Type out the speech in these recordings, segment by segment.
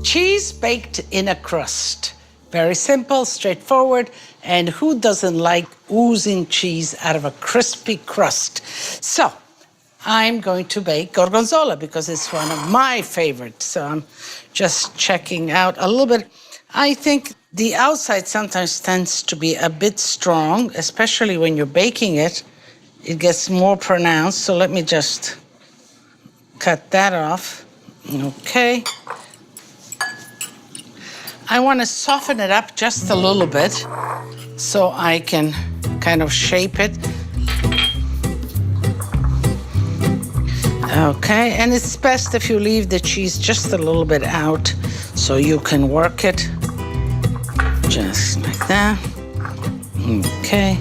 Cheese baked in a crust. Very simple, straightforward, and who doesn't like oozing cheese out of a crispy crust? So, I'm going to bake Gorgonzola because it's one of my favorites. So I'm just checking out a little bit. I think the outside sometimes tends to be a bit strong, especially when you're baking it. It gets more pronounced, so let me just cut that off. Okay. I want to soften it up just a little bit so I can kind of shape it. Okay, and it's best if you leave the cheese just a little bit out so you can work it just like that. Okay,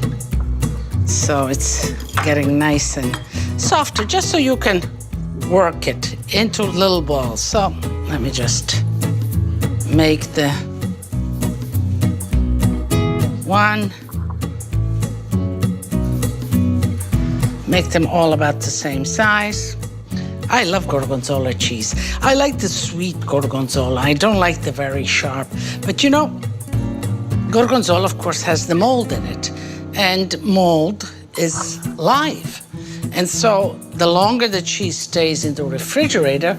so it's getting nice and softer just so you can work it into little balls. So let me just make the one, make them all about the same size. I love Gorgonzola cheese. I like the sweet Gorgonzola. I don't like the very sharp. But you know, Gorgonzola, of course, has the mold in it. And mold is live. And so the longer the cheese stays in the refrigerator,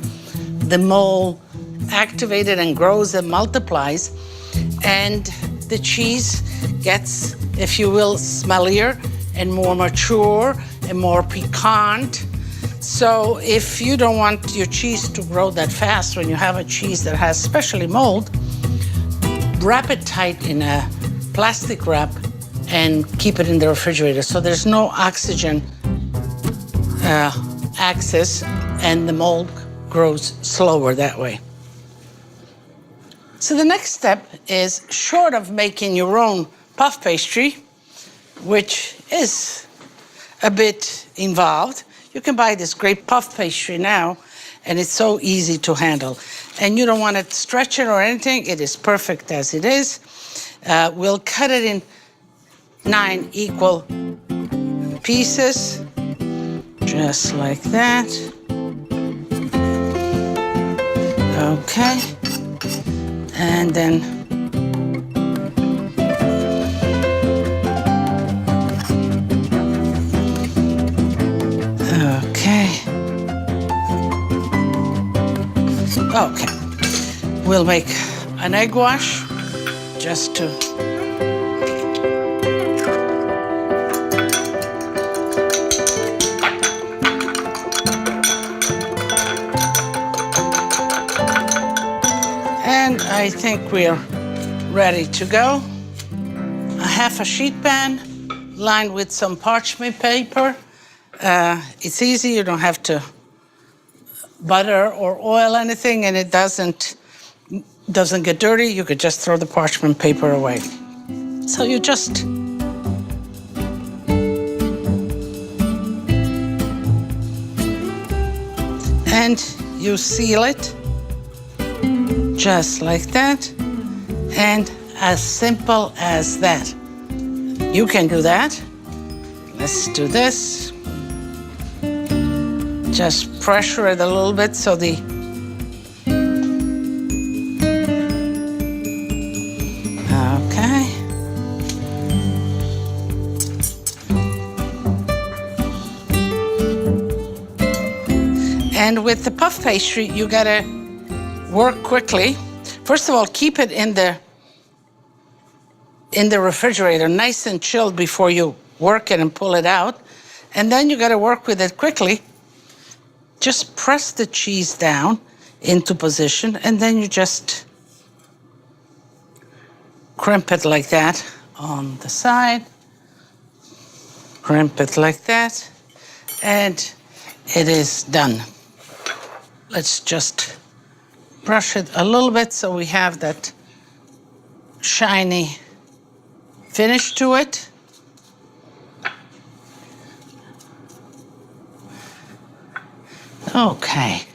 the mold activated and grows and multiplies. And the cheese gets, if you will, smellier and more mature and more piquant. So if you don't want your cheese to grow that fast when you have a cheese that has especially mold, wrap it tight in a plastic wrap and keep it in the refrigerator so there's no oxygen access and the mold grows slower that way. So the next step is, short of making your own puff pastry, which is a bit involved, you can buy this great puff pastry now, and it's so easy to handle. And you don't want to stretch it or anything. It is perfect as it is. We'll cut it in 9 equal pieces, just like that. Okay. And then okay, we'll make an egg wash just to and I think we're ready to go. I have a sheet pan lined with some parchment paper. It's easy, you don't have to butter or oil anything, and it doesn't get dirty. You could just throw the parchment paper away. So you just and you seal it just like that, and as simple as that. You can do that. Let's do this. Just pressure it a little bit so the okay. And with the puff pastry, you gotta work quickly. First of all, keep it in the refrigerator, nice and chilled before you work it and pull it out. And then you gotta work with it quickly. Just press the cheese down into position, and then you just crimp it like that on the side. Crimp it like that, and it is done. Let's just brush it a little bit so we have that shiny finish to it. Okay.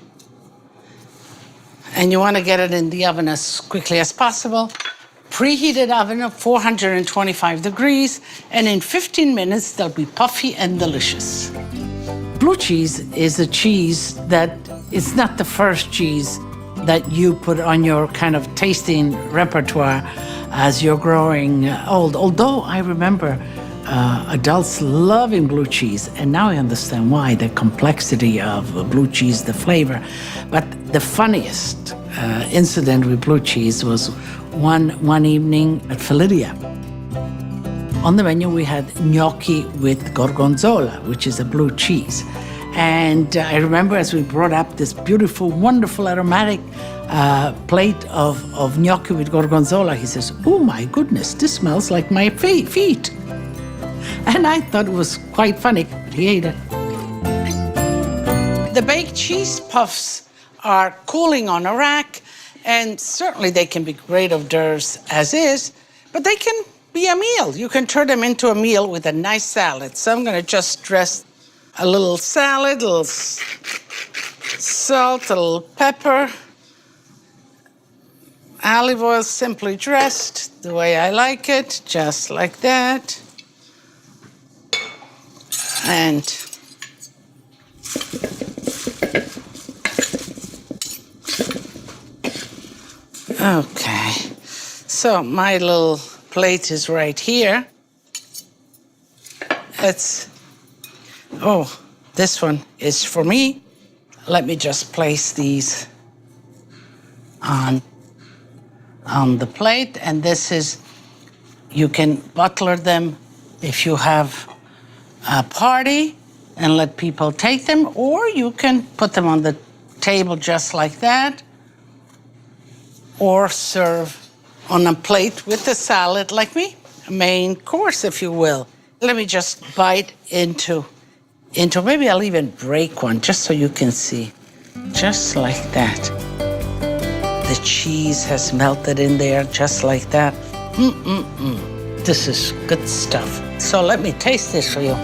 And you want to get it in the oven as quickly as possible. Preheated oven of 425 degrees, and in 15 minutes they'll be puffy and delicious. Blue cheese is a cheese that is not the first cheese that you put on your kind of tasting repertoire as you're growing old. Although I remember adults loving blue cheese, and now I understand why, the complexity of blue cheese, the flavor. But the funniest incident with blue cheese was one evening at Lidia. On the menu, we had gnocchi with gorgonzola, which is a blue cheese. And I remember as we brought up this beautiful, wonderful, aromatic plate of gnocchi with gorgonzola, he says, "Oh my goodness, this smells like my feet." And I thought it was quite funny, but he ate it. The baked cheese puffs are cooling on a rack, and certainly they can be great hors d'oeuvres as is, but they can be a meal. You can turn them into a meal with a nice salad. So I'm gonna just dress a little salad, a little salt, a little pepper, olive oil simply dressed the way I like it, just like that. And okay, so my little plate is right here. This one is for me. Let me just place these on the plate, and this is, you can butler them if you have a party and let people take them, or you can put them on the table just like that, or serve on a plate with the salad like me, a main course, if you will. Let me just bite into, maybe I'll even break one just so you can see, just like that. The cheese has melted in there just like that. This is good stuff. So let me taste this for you.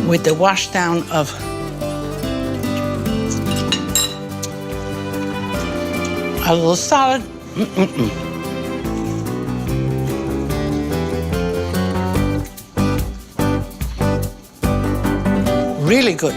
With the wash down of a little salad. Really good.